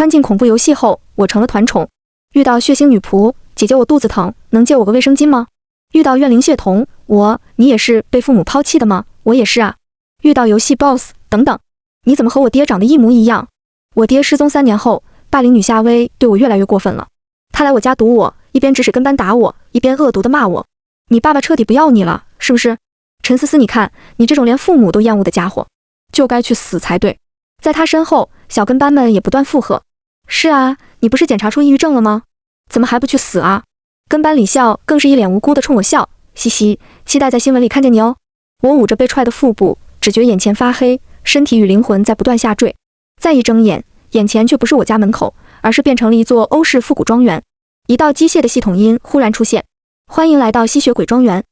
穿进恐怖游戏后，我成了团宠。遇到血腥女仆，姐姐我肚子疼，能借我个卫生巾吗？遇到怨灵血童，你也是被父母抛弃的吗？我也是啊。遇到游戏 BOSS 等等，你怎么和我爹长得一模一样？我爹失踪3年后，霸凌女夏薇对我越来越过分了。他来我家堵我，一边指使跟班打我，一边恶毒地骂我。你爸爸彻底不要你了，是不是？陈思思，你看，你这种连父母都厌恶的家伙，就该去死才对。在他身后，小跟班们也不断附和。是啊，你不是检查出抑郁症了吗？怎么还不去死啊？跟班李笑更是一脸无辜地冲我笑，嘻嘻，期待在新闻里看见你哦。我捂着被踹的腹部，只觉眼前发黑，身体与灵魂在不断下坠。再一睁眼，眼前却不是我家门口，而是变成了一座欧式复古庄园。一道机械的系统音忽然出现：欢迎来到吸血鬼庄园。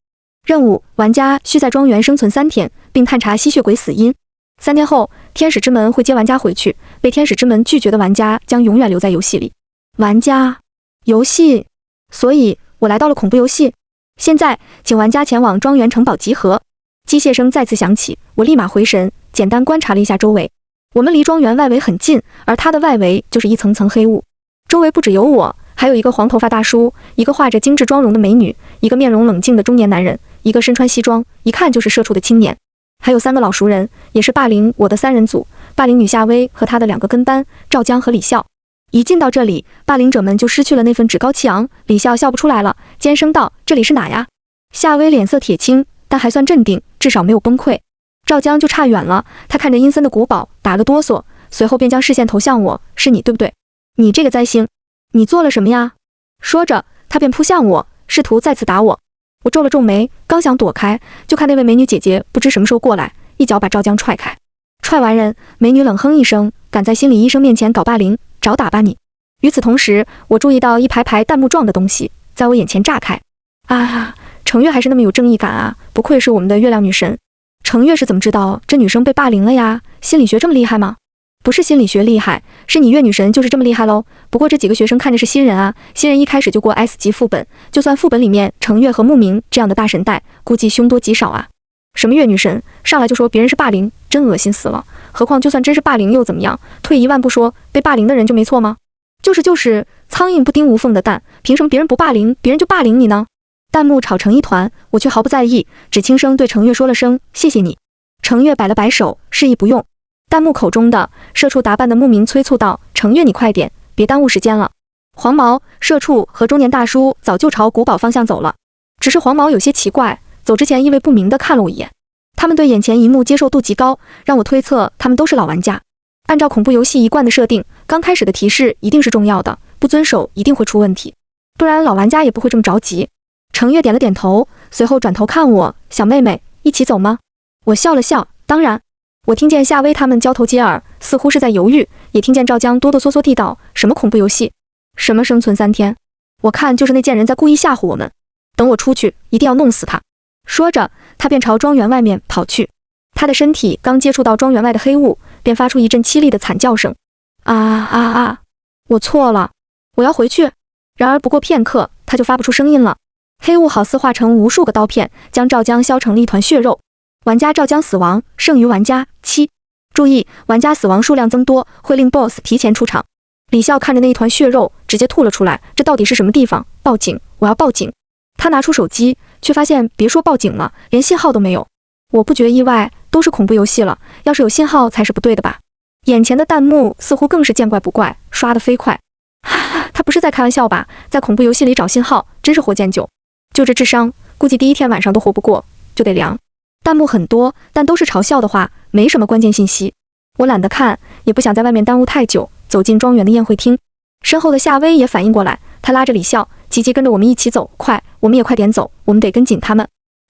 任务：玩家需在庄园生存3天，并探查吸血鬼死因。3天后，天使之门会接玩家回去，被天使之门拒绝的玩家将永远留在游戏里。玩家，游戏，所以我来到了恐怖游戏。现在，请玩家前往庄园城堡集合。机械声再次响起，我立马回神，简单观察了一下周围。我们离庄园外围很近，而它的外围就是一层层黑雾。周围不只有我，还有一个黄头发大叔，一个画着精致妆容的美女，一个面容冷静的中年男人，一个身穿西装，一看就是社畜的青年。还有3个老熟人，也是霸凌我的3人组，霸凌女夏薇和她的2个跟班赵江和李笑。一进到这里，霸凌者们就失去了那份趾高气扬，李笑笑不出来了，尖声道：“这里是哪呀？”夏薇脸色铁青，但还算镇定，至少没有崩溃。赵江就差远了，他看着阴森的古堡，打了哆嗦，随后便将视线投向我：“是你对不对？你这个灾星，你做了什么呀？”说着，他便扑向我，试图再次打我。我皱了皱眉，刚想躲开，就看那位美女姐姐不知什么时候过来，一脚把赵江踹开。踹完人，美女冷哼一声，敢在心理医生面前搞霸凌，找打吧你！与此同时，我注意到一排排弹幕状的东西在我眼前炸开。啊，程月还是那么有正义感啊，不愧是我们的月亮女神。程月是怎么知道这女生被霸凌了呀？心理学这么厉害吗？不是心理学厉害，是你月女神就是这么厉害喽。不过这几个学生看着是新人啊，新人一开始就过 S 级副本，就算副本里面程月和牧明这样的大神带，估计凶多吉少啊。什么月女神，上来就说别人是霸凌，真恶心死了。何况就算真是霸凌又怎么样？退一万步说，被霸凌的人就没错吗？就是，苍蝇不叮无缝的蛋，凭什么别人不霸凌，别人就霸凌你呢？弹幕吵成一团，我却毫不在意，只轻声对程月说了声谢谢你。程月摆了摆手，示意不用。弹幕口中的社畜打扮的牧民催促道：“程月，你快点，别耽误时间了。”黄毛、社畜和中年大叔早就朝古堡方向走了，只是黄毛有些奇怪，走之前意味不明地看了我一眼。他们对眼前一幕接受度极高，让我推测他们都是老玩家。按照恐怖游戏一贯的设定，刚开始的提示一定是重要的，不遵守一定会出问题，不然老玩家也不会这么着急。程月点了点头，随后转头看我：“小妹妹，一起走吗？”我笑了笑，当然。我听见夏薇他们交头接耳，似乎是在犹豫，也听见赵江哆哆嗦嗦地道：“什么恐怖游戏？什么生存3天？我看就是那贱人在故意吓唬我们。等我出去，一定要弄死他。”说着，他便朝庄园外面跑去。他的身体刚接触到庄园外的黑雾，便发出一阵凄厉的惨叫声。啊啊啊！我错了，我要回去。然而不过片刻，他就发不出声音了。黑雾好似化成无数个刀片，将赵江削成了一团血肉。玩家赵江死亡，剩余玩家7。注意，玩家死亡数量增多会令 BOSS 提前出场。李笑看着那一团血肉，直接吐了出来。这到底是什么地方？报警！我要报警！他拿出手机，却发现别说报警了，连信号都没有。我不觉意外，都是恐怖游戏了，要是有信号才是不对的吧？眼前的弹幕似乎更是见怪不怪，刷得飞快。他不是在开玩笑吧？在恐怖游戏里找信号，真是活见久。就这智商，估计第1天晚上都活不过，就得凉。弹幕很多，但都是嘲笑的话，没什么关键信息。我懒得看，也不想在外面耽误太久，走进庄园的宴会厅。身后的夏薇也反应过来，她拉着李笑，急急跟着我们一起走。快，我们也快点走，我们得跟紧他们。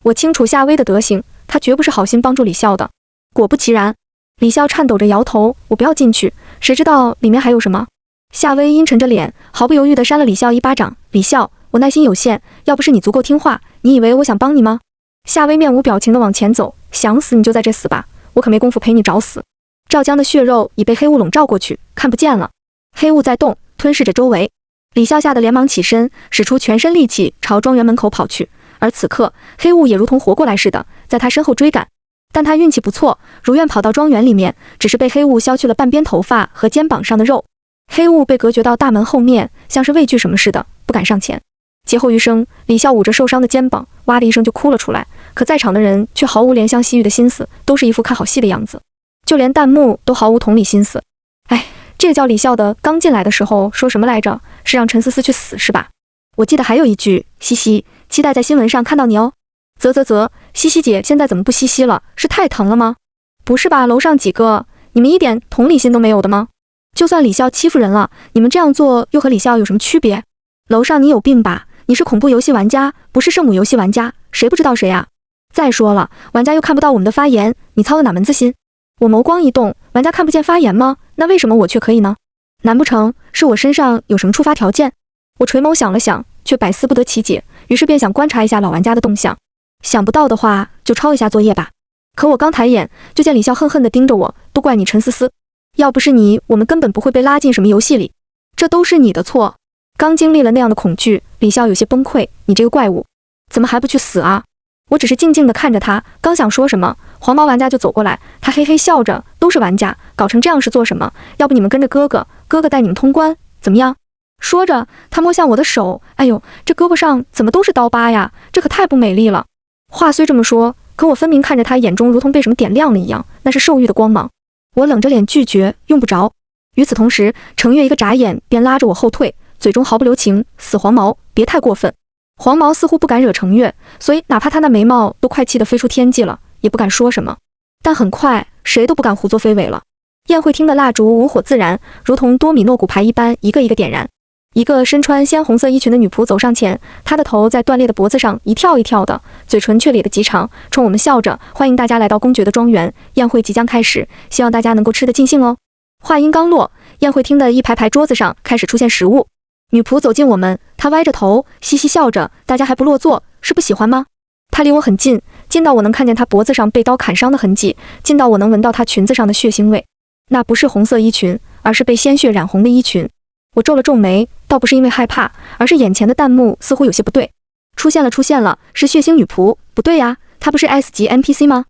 我清楚夏薇的德行，她绝不是好心帮助李笑的。果不其然，李笑颤抖着摇头：“我不要进去，谁知道里面还有什么？”夏薇阴沉着脸，毫不犹豫地扇了李笑一巴掌：“李笑，我耐心有限，要不是你足够听话，你以为我想帮你吗？”夏薇面无表情地往前走，想死你就在这死吧，我可没工夫陪你找死。赵江的血肉已被黑雾笼罩过去，看不见了。黑雾在动，吞噬着周围。李笑吓得连忙起身，使出全身力气朝庄园门口跑去。而此刻，黑雾也如同活过来似的，在他身后追赶。但他运气不错，如愿跑到庄园里面，只是被黑雾削去了半边头发和肩膀上的肉。黑雾被隔绝到大门后面，像是畏惧什么似的，不敢上前。劫后余生，李笑捂着受伤的肩膀，哇的一声就哭了出来。可在场的人却毫无怜香惜玉的心思，都是一副看好戏的样子，就连弹幕都毫无同理心思。哎，这个叫李笑的刚进来的时候说什么来着？是让陈思思去死是吧？我记得还有一句，嘻嘻，期待在新闻上看到你哦。啧，西西姐现在怎么不嘻嘻了？是太疼了吗？不是吧，楼上几个，你们一点同理心都没有的吗？就算李笑欺负人了，你们这样做又和李笑有什么区别？楼上你有病吧？你是恐怖游戏玩家，不是圣母游戏玩家，谁不知道谁啊？再说了，玩家又看不到我们的发言，你操的哪门子心？我眸光一动，玩家看不见发言吗？那为什么我却可以呢？难不成是我身上有什么触发条件？我垂眸想了想，却百思不得其解，于是便想观察一下老玩家的动向。想不到的话，就抄一下作业吧。可我刚抬眼，就见李笑恨恨地盯着我，都怪你陈思思，要不是你，我们根本不会被拉进什么游戏里，这都是你的错。刚经历了那样的恐惧，李笑有些崩溃，你这个怪物，怎么还不去死啊？我只是静静地看着他，刚想说什么，黄毛玩家就走过来，他嘿嘿笑着，都是玩家，搞成这样是做什么？要不你们跟着哥哥，哥哥带你们通关，怎么样？说着，他摸向我的手，哎呦，这胳膊上怎么都是刀疤呀？这可太不美丽了。话虽这么说，可我分明看着他眼中如同被什么点亮了一样，那是兽欲的光芒。我冷着脸拒绝，用不着。与此同时，程月一个眨眼便拉着我后退，嘴中毫不留情，死黄毛，别太过分。黄毛似乎不敢惹程月，所以哪怕他那眉毛都快气得飞出天际了，也不敢说什么。但很快，谁都不敢胡作非为了。宴会厅的蜡烛无火自燃，如同多米诺骨牌一般，一个一个点燃。一个身穿鲜红色衣裙的女仆走上前，她的头在断裂的脖子上一跳一跳的，嘴唇却咧得极长，冲我们笑着，欢迎大家来到公爵的庄园，宴会即将开始，希望大家能够吃得尽兴哦。话音刚落，宴会厅的一排排桌子上开始出现食物。女仆走近我们，她歪着头，嘻嘻笑着，大家还不落座，是不喜欢吗？她离我很近，近到我能看见她脖子上被刀砍伤的痕迹，近到我能闻到她裙子上的血腥味。那不是红色衣裙，而是被鲜血染红的衣裙。我皱了皱眉，倒不是因为害怕，而是眼前的弹幕似乎有些不对。出现了，是血腥女仆，不对呀，她不是 S 级 NPC 吗？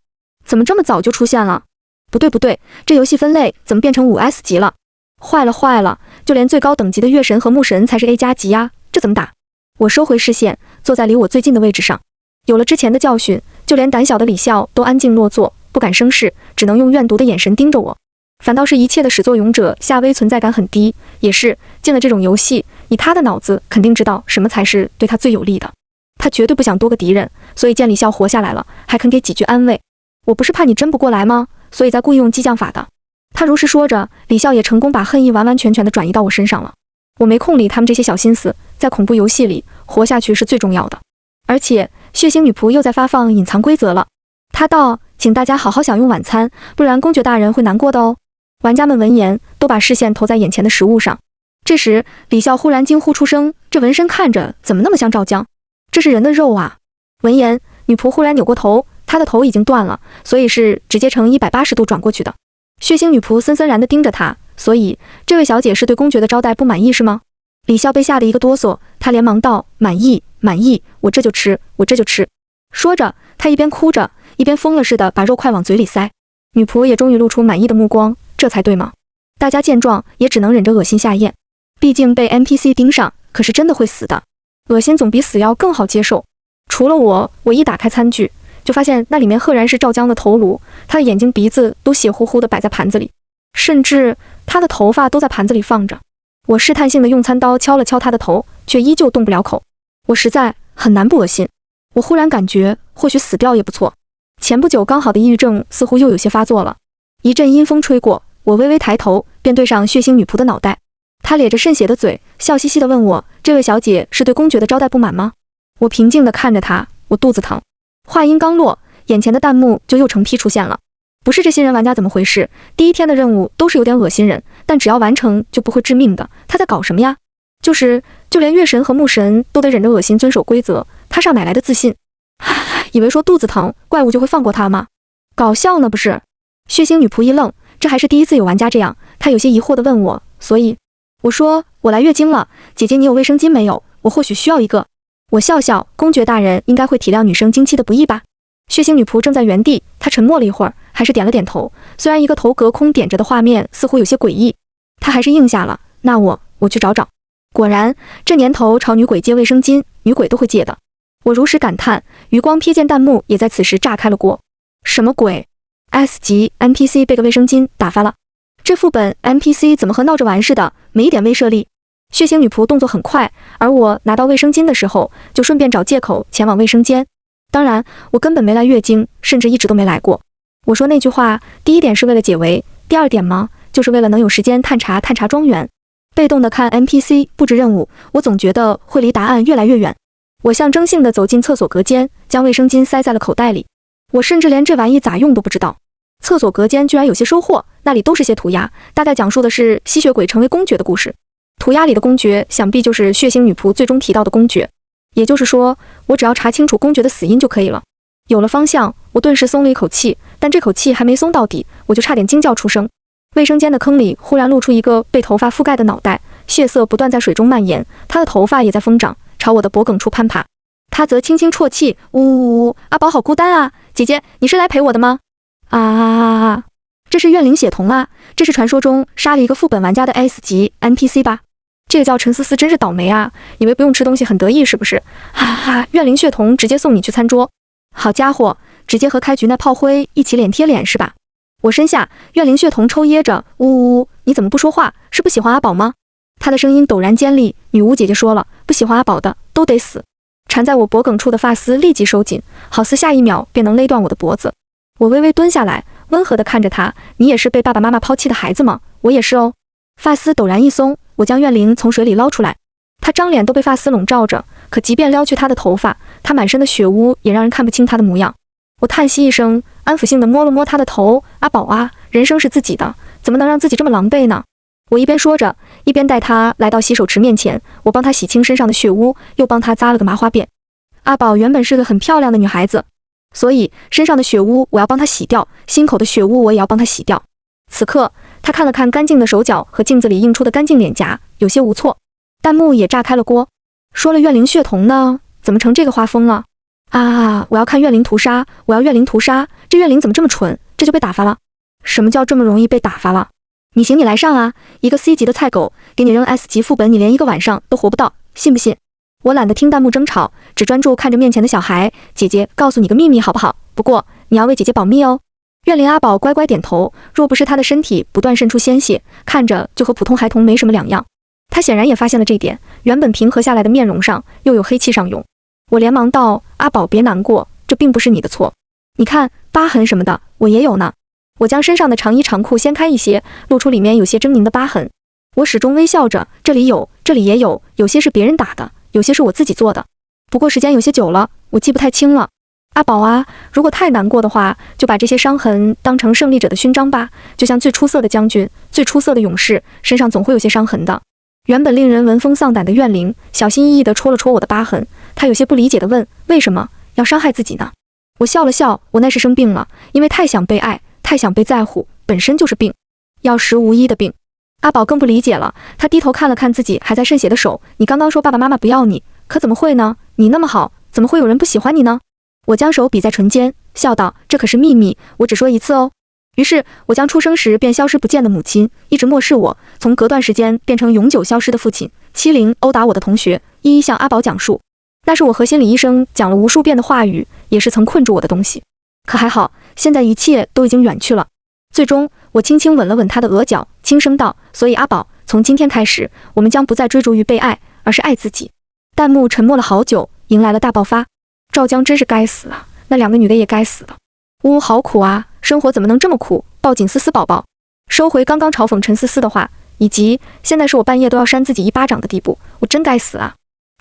怎么这么早就出现了？不对，这游戏分类怎么变成5S 级了？坏了，就连最高等级的月神和牧神才是 A 加级呀，这怎么打？我收回视线，坐在离我最近的位置上。有了之前的教训，就连胆小的李笑都安静落座，不敢生事，只能用怨毒的眼神盯着我。反倒是一切的始作俑者夏薇存在感很低，也是进了这种游戏，以他的脑子肯定知道什么才是对他最有利的。他绝对不想多个敌人，所以见李笑活下来了，还肯给几句安慰。我不是怕你争不过来吗？所以在故意用激将法的。他如实说着，李笑也成功把恨意完完全全的转移到我身上了。我没空理他们这些小心思，在恐怖游戏里活下去是最重要的。而且血腥女仆又在发放隐藏规则了。她道：“请大家好好享用晚餐，不然公爵大人会难过的哦。”玩家们闻言，都把视线投在眼前的食物上。这时，李笑忽然惊呼出声：“这纹身看着怎么那么像赵江？这是人的肉啊！”闻言，女仆忽然扭过头，她的头已经断了，所以是直接呈180度转过去的。血腥女仆森森然地盯着她，所以这位小姐是对公爵的招待不满意是吗？李笑被吓得一个哆嗦，她连忙道：“满意，我这就吃。”说着，她一边哭着，一边疯了似的把肉块往嘴里塞。女仆也终于露出满意的目光，这才对吗？大家见状也只能忍着恶心下咽，毕竟被 NPC 盯上可是真的会死的，恶心总比死要更好接受。除了我一打开餐具，就发现那里面赫然是赵江的头颅，他的眼睛鼻子都血乎乎的摆在盘子里，甚至他的头发都在盘子里放着。我试探性的用餐刀敲了敲他的头，却依旧动不了口。我实在很难不恶心。我忽然感觉或许死掉也不错。前不久刚好的抑郁症似乎又有些发作了。一阵阴风吹过，我微微抬头，便对上血腥女仆的脑袋。她咧着渗血的嘴，笑嘻嘻地问我：“这位小姐是对公爵的招待不满吗？”我平静地看着她，我肚子疼。话音刚落，眼前的弹幕就又成批出现了。不是这新人玩家怎么回事？第一天的任务都是有点恶心人，但只要完成就不会致命的。他在搞什么呀？就连月神和牧神都得忍着恶心遵守规则，他上哪来的自信？以为说肚子疼，怪物就会放过他吗？搞笑呢不是？血腥女仆一愣，这还是第一次有玩家这样，她有些疑惑地问我，所以我说我来月经了，姐姐你有卫生巾没有？我或许需要一个。我笑笑，公爵大人应该会体谅女生经期的不易吧？血腥女仆正在原地，她沉默了一会儿，还是点了点头，虽然一个头隔空点着的画面似乎有些诡异，她还是应下了，那我去找找。果然，这年头朝女鬼借卫生巾，女鬼都会借的。我如实感叹，余光瞥见弹幕也在此时炸开了锅。什么鬼 ？S 级 NPC 被个卫生巾打发了？这副本 NPC 怎么和闹着玩似的，没一点威慑力？血腥女仆动作很快，而我拿到卫生巾的时候，就顺便找借口前往卫生间。当然，我根本没来月经，甚至一直都没来过。我说那句话，第一点是为了解围，第二点嘛，就是为了能有时间探查庄园。被动的看 NPC 布置任务，我总觉得会离答案越来越远。我象征性的走进厕所隔间，将卫生巾塞在了口袋里。我甚至连这玩意咋用都不知道。厕所隔间居然有些收获，那里都是些涂鸦，大概讲述的是吸血鬼成为公爵的故事。涂鸦里的公爵想必就是血腥女仆最终提到的公爵。也就是说，我只要查清楚公爵的死因就可以了。有了方向，我顿时松了一口气，但这口气还没松到底，我就差点惊叫出声。卫生间的坑里忽然露出一个被头发覆盖的脑袋，血色不断在水中蔓延，他的头发也在疯长，朝我的脖颈处攀爬。他则轻轻啜泣，呜呜呜，阿宝好孤单啊，姐姐，你是来陪我的吗？啊！这是怨灵血瞳啊，这是传说中杀了一个副本玩家的 S 级 NPC 吧？这个叫陈思思真是倒霉啊，以为不用吃东西很得意是不是？哈哈，怨灵血瞳直接送你去餐桌。好家伙，直接和开局那炮灰一起脸贴脸是吧？我身下，怨灵血瞳抽噎着，呜呜呜，你怎么不说话？是不喜欢阿宝吗？他的声音陡然尖利，女巫姐姐说了，不喜欢阿宝的都得死。缠在我脖颈处的发丝立即收紧，好似下一秒便能勒断我的脖子。我微微蹲下来，温和地看着他，你也是被爸爸妈妈抛弃的孩子吗？我也是哦。发丝陡然一松，我将怨灵从水里捞出来。他张脸都被发丝笼罩着，可即便撩去他的头发，他满身的血污也让人看不清他的模样。我叹息一声，安抚性地摸了摸他的头，阿宝啊，人生是自己的，怎么能让自己这么狼狈呢？我一边说着，一边带他来到洗手池面前，我帮他洗清身上的血污，又帮他扎了个麻花辫。阿宝原本是个很漂亮的女孩子，所以身上的血污我要帮她洗掉，心口的血污我也要帮她洗掉。此刻，他看了看干净的手脚和镜子里映出的干净脸颊，有些无措。弹幕也炸开了锅，说了怨灵血瞳呢，怎么成这个画风了？啊！我要看怨灵屠杀，我要怨灵屠杀，这怨灵怎么这么蠢，这就被打发了？什么叫这么容易被打发了？你行你来上啊，一个 C 级的菜狗，给你扔 S 级副本，你连一个晚上都活不到，信不信？我懒得听弹幕争吵，只专注看着面前的小孩。姐姐告诉你个秘密好不好？不过你要为姐姐保密哦。怨灵阿宝乖乖点头，若不是他的身体不断渗出鲜血，看着就和普通孩童没什么两样。他显然也发现了这点，原本平和下来的面容上又有黑气上涌。我连忙道：阿宝别难过，这并不是你的错。你看疤痕什么的，我也有呢。我将身上的长衣长裤掀开一些，露出里面有些狰狞的疤痕。我始终微笑着，这里有，这里也有，有些是别人打的，有些是我自己做的。不过时间有些久了，我记不太清了。阿宝啊，如果太难过的话，就把这些伤痕当成胜利者的勋章吧。就像最出色的将军、最出色的勇士，身上总会有些伤痕的。原本令人闻风丧胆的怨灵，小心翼翼地戳了戳我的疤痕。他有些不理解地问：为什么要伤害自己呢？我笑了笑，我那是生病了，因为太想被爱，太想被在乎，本身就是病，药石无医的病。阿宝更不理解了，他低头看了看自己还在渗血的手，你刚刚说爸爸妈妈不要你，可怎么会呢？你那么好，怎么会有人不喜欢你呢？我将手比在唇间，笑道：这可是秘密，我只说一次哦。于是我将出生时便消失不见的母亲，一直漠视我，从隔段时间变成永久消失的父亲，欺凌殴打我的同学，一一向阿宝讲述。那是我和心理医生讲了无数遍的话语，也是曾困住我的东西。可还好，现在一切都已经远去了。最终，我轻轻吻了吻他的额角，轻声道：所以阿宝，从今天开始，我们将不再追逐于被爱，而是爱自己。弹幕沉默了好久，迎来了大爆发。赵江真是该死啊，那两个女的也该死的。呜，好苦啊，生活怎么能这么苦？抱紧思思宝宝。收回刚刚嘲讽陈思思的话，以及现在是我半夜都要扇自己一巴掌的地步，我真该死啊。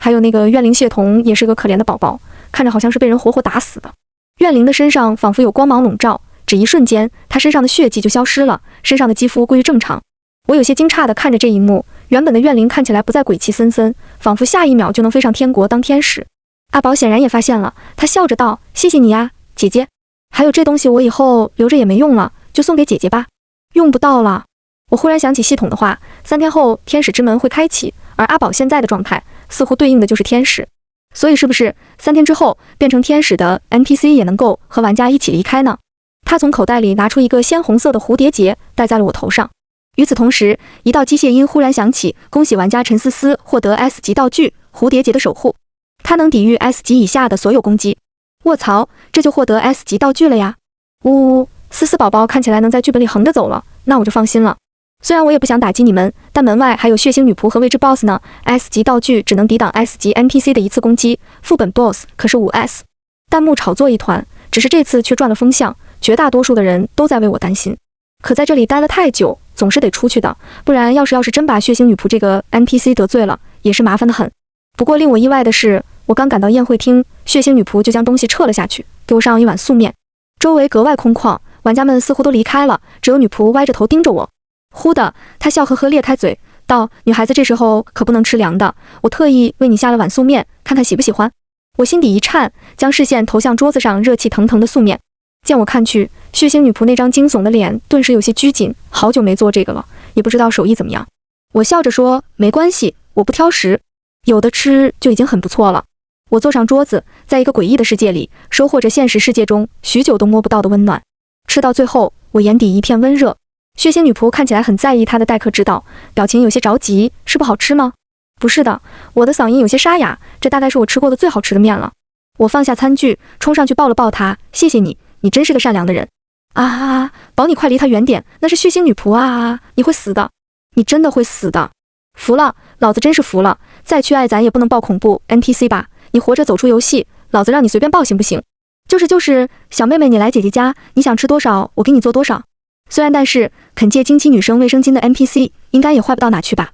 还有那个怨灵血瞳也是个可怜的宝宝，看着好像是被人活活打死的。怨灵的身上仿佛有光芒笼罩，只一瞬间，他身上的血迹就消失了，身上的肌肤归于正常。我有些惊诧地看着这一幕，原本的怨灵看起来不再鬼气森森，仿佛下一秒就能飞上天国当天使。阿宝显然也发现了，他笑着道：谢谢你呀，姐姐。还有这东西我以后留着也没用了，就送给姐姐吧。用不到了。我忽然想起系统的话，3天后天使之门会开启，而阿宝现在的状态似乎对应的就是天使，所以是不是3天之后变成天使的 NPC 也能够和玩家一起离开呢？他从口袋里拿出一个鲜红色的蝴蝶结，戴在了我头上。与此同时，一道机械音忽然响起，恭喜玩家陈思思获得 S 级道具蝴蝶结的守护，它能抵御 S 级以下的所有攻击。卧槽，这就获得 S 级道具了呀！呜呜，思思宝宝看起来能在剧本里横着走了，那我就放心了。虽然我也不想打击你们，但门外还有血腥女仆和未知 BOSS 呢。S 级道具只能抵挡 S 级 NPC 的一次攻击，副本 BOSS 可是5S。弹幕炒作一团，只是这次却转了风向，绝大多数的人都在为我担心。可在这里待了太久，总是得出去的，不然要是真把血腥女仆这个 NPC 得罪了，也是麻烦的很。不过令我意外的是，我刚赶到宴会厅，血腥女仆就将东西撤了下去，给我上一碗素面。周围格外空旷，玩家们似乎都离开了，只有女仆歪着头盯着我。忽的，她笑呵呵咧开嘴道：“女孩子这时候可不能吃凉的，我特意为你下了碗素面，看看喜不喜欢。”我心底一颤，将视线投向桌子上热气腾腾的素面。见我看去，血腥女仆那张惊悚的脸顿时有些拘谨，好久没做这个了，也不知道手艺怎么样。我笑着说：“没关系，我不挑食，有的吃就已经很不错了。”我坐上桌子，在一个诡异的世界里，收获着现实世界中许久都摸不到的温暖。吃到最后，我眼底一片温热。血腥女仆看起来很在意她的待客之道，表情有些着急：“是不好吃吗？”“不是的。”我的嗓音有些沙哑，“这大概是我吃过的最好吃的面了。”我放下餐具，冲上去抱了抱她：“谢谢你，你真是个善良的人。”“啊，宝你快离她远点，那是血腥女仆啊！你会死的，你真的会死的。”“服了，老子真是服了，再去爱咱也不能抱恐怖 NPC 吧？你活着走出游戏，老子让你随便抱行不行？”“就是，小妹妹你来姐姐家，你想吃多少我给你做多少。虽然但是肯借经期女生卫生巾的 NPC 应该也坏不到哪去吧？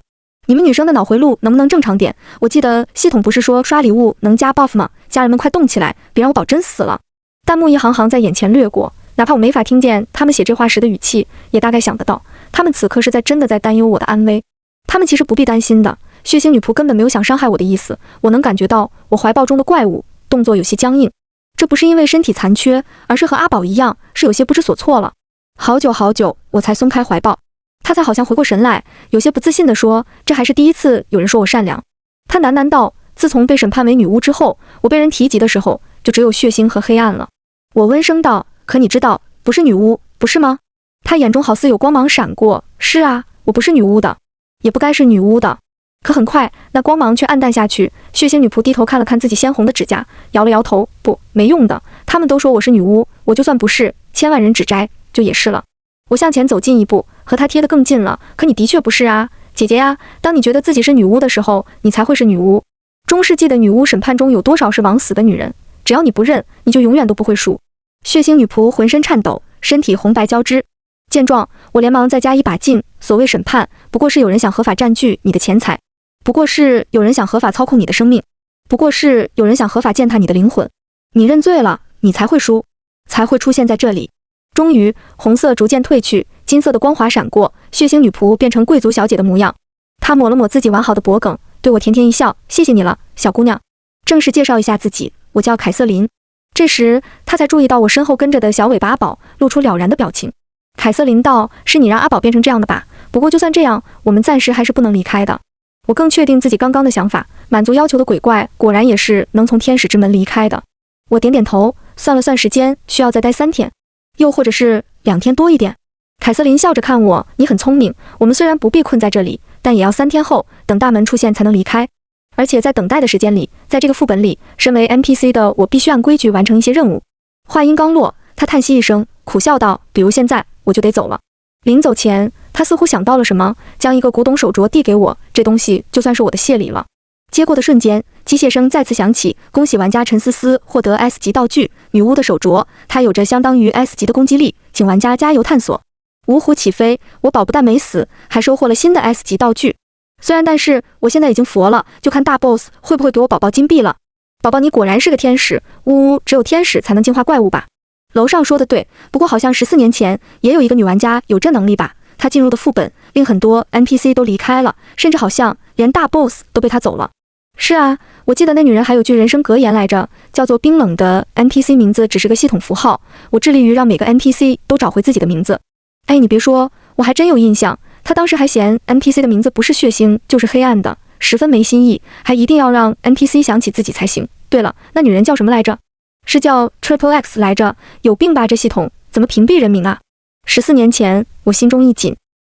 你们女生的脑回路能不能正常点？我记得系统不是说刷礼物能加 buff 吗？家人们快动起来，别让我宝真死了。”弹幕一行行在眼前掠过，哪怕我没法听见他们写这话时的语气，也大概想得到，他们此刻是真的在担忧我的安危。他们其实不必担心的，血腥女仆根本没有想伤害我的意思，我能感觉到我怀抱中的怪物动作有些僵硬，这不是因为身体残缺，而是和阿宝一样，是有些不知所措了。好久，我才松开怀抱，他才好像回过神来，有些不自信地说：“这还是第一次有人说我善良。”他喃喃道：“自从被审判为女巫之后，我被人提及的时候，就只有血腥和黑暗了。”我温声道：“可你知道，不是女巫，不是吗？”他眼中好似有光芒闪过：“是啊，我不是女巫的，也不该是女巫的。”可很快，那光芒却暗淡下去。血腥女仆低头看了看自己鲜红的指甲，摇了摇头：“不，没用的。他们都说我是女巫，我就算不是，千万人指摘，就也是了。”我向前走近一步，和她贴得更近了。“可你的确不是啊，姐姐呀！当你觉得自己是女巫的时候，你才会是女巫。中世纪的女巫审判中有多少是枉死的女人？只要你不认，你就永远都不会输。”血腥女仆浑身颤抖，身体红白交织。见状，我连忙再加一把劲。所谓审判，不过是有人想合法占据你的钱财，不过是有人想合法操控你的生命，不过是有人想合法践踏你的灵魂。你认罪了，你才会输，才会出现在这里。终于，红色逐渐褪去，金色的光华闪过，血腥女仆变成贵族小姐的模样。她抹了抹自己完好的脖颈，对我甜甜一笑：“谢谢你了，小姑娘。”正式介绍一下自己，我叫凯瑟琳。这时，她才注意到我身后跟着的小尾巴阿宝，露出了然的表情。凯瑟琳道：“是你让阿宝变成这样的吧？不过就算这样，我们暂时还是不能离开的。”我更确定自己刚刚的想法，满足要求的鬼怪果然也是能从天使之门离开的。我点点头，算了算时间，需要再待3天，又或者是2天多一点。凯瑟琳笑着看我：“你很聪明，我们虽然不必困在这里，但也要3天后等大门出现才能离开。而且在等待的时间里，在这个副本里，身为 NPC 的我必须按规矩完成一些任务。”话音刚落，他叹息一声，苦笑道：“比如现在，我就得走了。”临走前，他似乎想到了什么，将一个古董手镯递给我，这东西就算是我的谢礼了。接过的瞬间，机械声再次响起：“恭喜玩家陈思思获得 S 级道具女巫的手镯，它有着相当于 S 级的攻击力，请玩家加油探索。”五虎起飞，我宝不但没死，还收获了新的 S 级道具。虽然但是我现在已经佛了，就看大 boss 会不会给我宝宝金币了。宝宝你果然是个天使，呜呜，只有天使才能净化怪物吧？楼上说的对，不过好像14年前也有一个女玩家有这能力吧？她进入的副本令很多 NPC 都离开了，甚至好像连大 boss 都被她走了。是啊，我记得那女人还有句人生格言来着，叫做冰冷的 NPC 名字只是个系统符号，我致力于让每个 NPC 都找回自己的名字。哎，你别说，我还真有印象，她当时还嫌 NPC 的名字不是血腥就是黑暗的，十分没新意，还一定要让 NPC 想起自己才行。对了，那女人叫什么来着？是叫 Triple X 来着，有病吧这系统，怎么屏蔽人名啊？14年前，我心中一紧，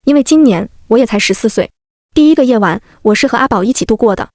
因为今年我也才14岁。第一个夜晚，我是和阿宝一起度过的。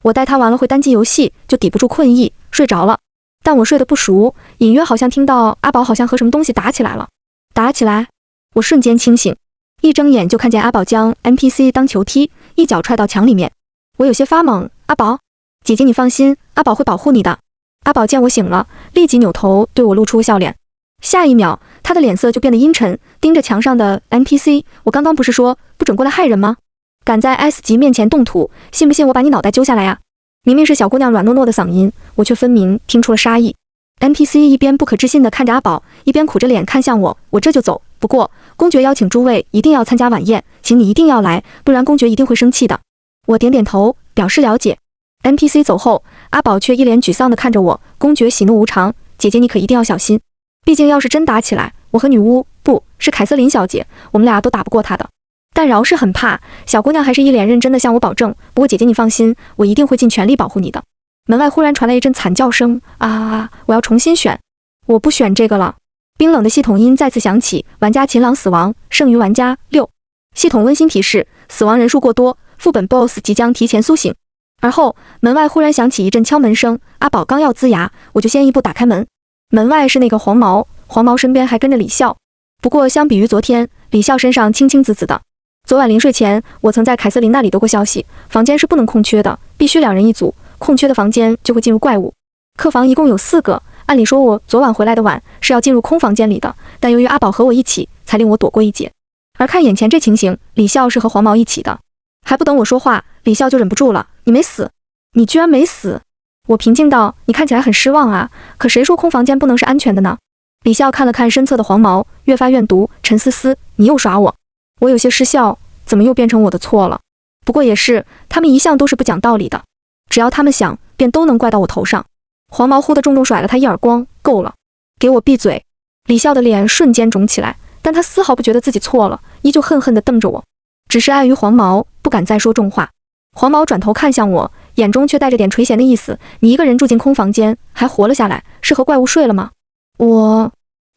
我带他玩了会单机游戏，就抵不住困意，睡着了。但我睡得不熟，隐约好像听到阿宝好像和什么东西打起来了。打起来，我瞬间清醒，一睁眼就看见阿宝将 NPC 当球踢，一脚踹到墙里面。我有些发懵，阿宝，姐姐你放心，阿宝会保护你的。阿宝见我醒了，立即扭头对我露出笑脸。下一秒，他的脸色就变得阴沉，盯着墙上的 NPC。我刚刚不是说不准过来害人吗？敢在 S 级面前动土，信不信我把你脑袋揪下来呀？明明是小姑娘软糯糯的嗓音，我却分明听出了杀意。NPC 一边不可置信地看着阿宝，一边苦着脸看向我。我这就走，不过公爵邀请诸位一定要参加晚宴，请你一定要来，不然公爵一定会生气的。我点点头，表示了解。NPC 走后，阿宝却一脸沮丧地看着我。公爵喜怒无常，姐姐你可一定要小心，毕竟要是真打起来，我和女巫，不是凯瑟琳小姐，我们俩都打不过她的。但饶是很怕，小姑娘还是一脸认真地向我保证，不过姐姐你放心，我一定会尽全力保护你的。门外忽然传来一阵惨叫声，啊！我要重新选，我不选这个了。冰冷的系统音再次响起，玩家秦朗死亡，剩余玩家6。系统温馨提示：死亡人数过多，副本 BOSS 即将提前苏醒。而后门外忽然响起一阵敲门声，阿宝刚要龇牙，我就先一步打开门。门外是那个黄毛，黄毛身边还跟着李笑。不过相比于昨天，李笑身上青青紫紫的。昨晚临睡前，我曾在凯瑟琳那里得过消息，房间是不能空缺的，必须2人一组，空缺的房间就会进入怪物。客房一共有4个，按理说我昨晚回来的晚，是要进入空房间里的，但由于阿宝和我一起，才令我躲过一劫。而看眼前这情形，李笑是和黄毛一起的。还不等我说话，李笑就忍不住了，你没死，你居然没死。我平静道，你看起来很失望啊，可谁说空房间不能是安全的呢？李笑看了看身侧的黄毛，越发怨毒，陈思思，你又耍我。我有些失笑，怎么又变成我的错了？不过也是，他们一向都是不讲道理的，只要他们想，便都能怪到我头上。黄毛忽地重重甩了他一耳光，够了，给我闭嘴！李笑的脸瞬间肿起来，但他丝毫不觉得自己错了，依旧恨恨地瞪着我，只是碍于黄毛，不敢再说重话。黄毛转头看向我，眼中却带着点垂涎的意思，你一个人住进空房间，还活了下来，是和怪物睡了吗？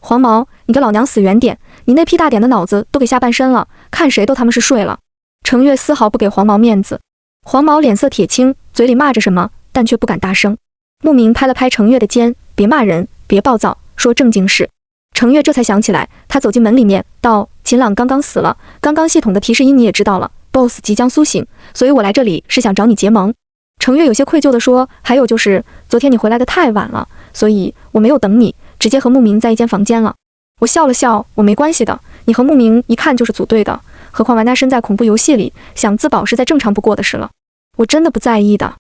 黄毛，你个老娘死远点，你那屁大点的脑子都给下半身了，看谁都他们是睡了。程月丝毫不给黄毛面子，黄毛脸色铁青，嘴里骂着什么，但却不敢大声。牧民拍了拍程月的肩，别骂人，别暴躁，说正经事。程月这才想起来，他走进门里面，道：秦朗刚刚死了，刚刚系统的提示音你也知道了， BOSS 即将苏醒，所以我来这里是想找你结盟。程月有些愧疚地说，还有就是昨天你回来的太晚了，所以我没有等你，直接和牧民在一间房间了。我笑了笑，我没关系的，你和牧民一看就是组队的，何况玩家身在恐怖游戏里，想自保是再正常不过的事了，我真的不在意的。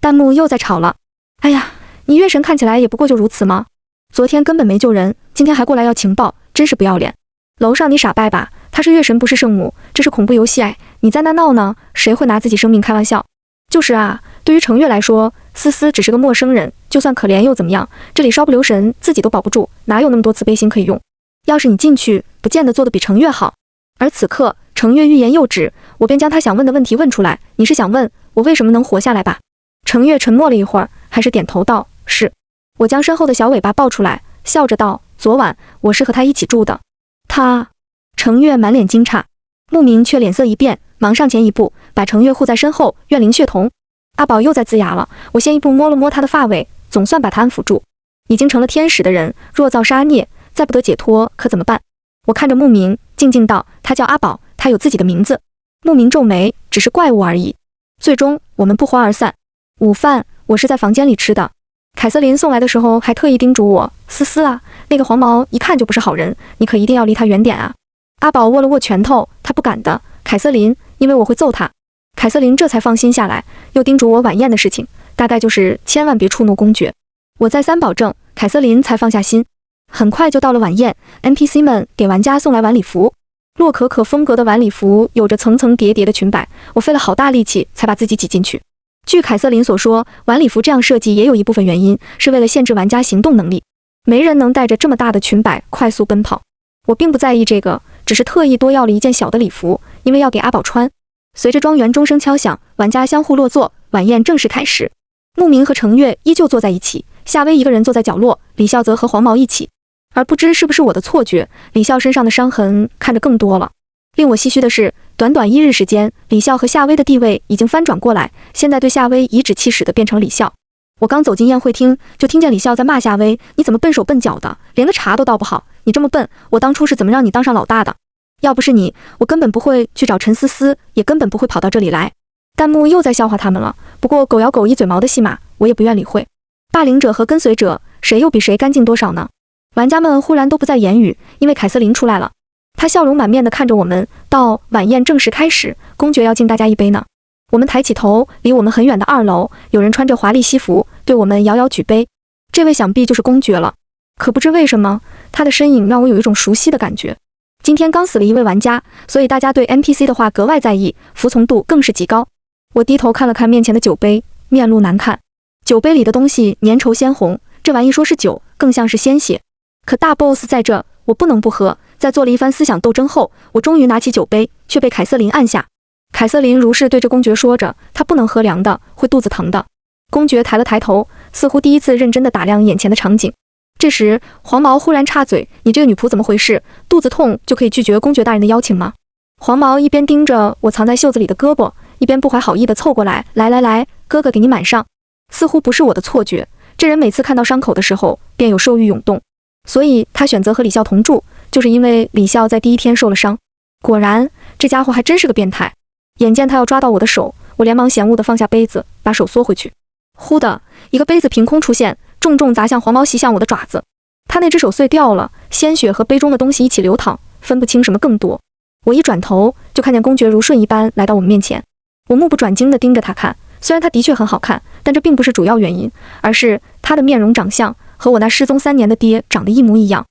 弹幕又在吵了，哎呀，你月神看起来也不过就如此吗？昨天根本没救人，今天还过来要情报，真是不要脸。楼上你傻拜吧，他是月神不是圣母，这是恐怖游戏哎，你在那闹呢，谁会拿自己生命开玩笑？就是啊，对于程月来说，思思只是个陌生人，就算可怜又怎么样？这里稍不留神，自己都保不住，哪有那么多慈悲心可以用？要是你进去，不见得做得比程月好。而此刻，程月欲言又止，我便将他想问的问题问出来：你是想问我为什么能活下来吧？程月沉默了一会儿，还是点头道：是。我将身后的小尾巴抱出来，笑着道：昨晚我是和他一起住的。他……程月满脸惊诧，牧民却脸色一变，忙上前一步，把程月护在身后。怨灵血瞳，阿宝又在龇牙了。我先一步摸了摸他的发尾，总算把他安抚住。已经成了天使的人，若造杀孽，再不得解脱，可怎么办？我看着牧民，静静道：他叫阿宝，他有自己的名字。牧民皱眉，只是怪物而已。最终我们不欢而散。午饭我是在房间里吃的，凯瑟琳送来的时候还特意叮嘱我：思思啊，那个黄毛一看就不是好人，你可一定要离他远点啊。阿宝握了握拳头，他不敢的，凯瑟琳，因为我会揍他。凯瑟琳这才放心下来，又叮嘱我晚宴的事情，大概就是千万别触怒公爵。我再三保证，凯瑟琳才放下心。很快就到了晚宴 ，NPC 们给玩家送来晚礼服。洛可可风格的晚礼服有着层层叠叠的裙摆，我费了好大力气才把自己挤进去。据凯瑟琳所说，晚礼服这样设计也有一部分原因是为了限制玩家行动能力，没人能带着这么大的裙摆快速奔跑。我并不在意这个，只是特意多要了一件小的礼服，因为要给阿宝穿。随着庄园钟声敲响，玩家相互落座，晚宴正式开始。牧民和程月依旧坐在一起，夏薇一个人坐在角落，李笑则和黄毛一起。而不知是不是我的错觉，李笑身上的伤痕看着更多了。令我唏嘘的是，短短1日时间，李笑和夏薇的地位已经翻转过来，现在对夏薇颐指气使的变成李笑。我刚走进宴会厅，就听见李笑在骂夏薇：“你怎么笨手笨脚的，连个茶都倒不好？你这么笨，我当初是怎么让你当上老大的？要不是你，我根本不会去找陈思思，也根本不会跑到这里来。”弹幕又在笑话他们了，不过狗咬狗一嘴毛的戏码，我也不愿理会。霸凌者和跟随者，谁又比谁干净多少呢？玩家们忽然都不再言语，因为凯瑟琳出来了。她笑容满面地看着我们，道：“晚宴正式开始，公爵要敬大家一杯呢。”我们抬起头，离我们很远的2楼，有人穿着华丽西服，对我们遥遥举杯。这位想必就是公爵了。可不知为什么，他的身影让我有一种熟悉的感觉。今天刚死了一位玩家，所以大家对 NPC 的话格外在意，服从度更是极高。我低头看了看面前的酒杯，面露难看。酒杯里的东西粘稠鲜红，这玩意说是酒，更像是鲜血。可大 boss 在这，我不能不喝。在做了一番思想斗争后，我终于拿起酒杯，却被凯瑟琳按下。凯瑟琳如是对着公爵说着，他不能喝凉的，会肚子疼的。公爵抬了抬头，似乎第一次认真地打量眼前的场景。这时，黄毛忽然插嘴：“你这个女仆怎么回事？肚子痛就可以拒绝公爵大人的邀请吗？”黄毛一边盯着我藏在袖子里的胳膊，一边不怀好意地凑过来：“来，哥哥给你满上。”似乎不是我的错觉，这人每次看到伤口的时候，便有兽欲涌动，所以他选择和李笑同住，就是因为李笑在第一天受了伤。果然，这家伙还真是个变态。眼见他要抓到我的手，我连忙嫌恶地放下杯子，把手缩回去。忽的一个杯子凭空出现，重重砸向黄毛袭向我的爪子。他那只手碎掉了，鲜血和杯中的东西一起流淌，分不清什么更多。我一转头，就看见公爵如瞬一般来到我们面前。我目不转睛地盯着他看，虽然他的确很好看，但这并不是主要原因，而是他的面容长相和我那失踪3年的爹长得一模一样。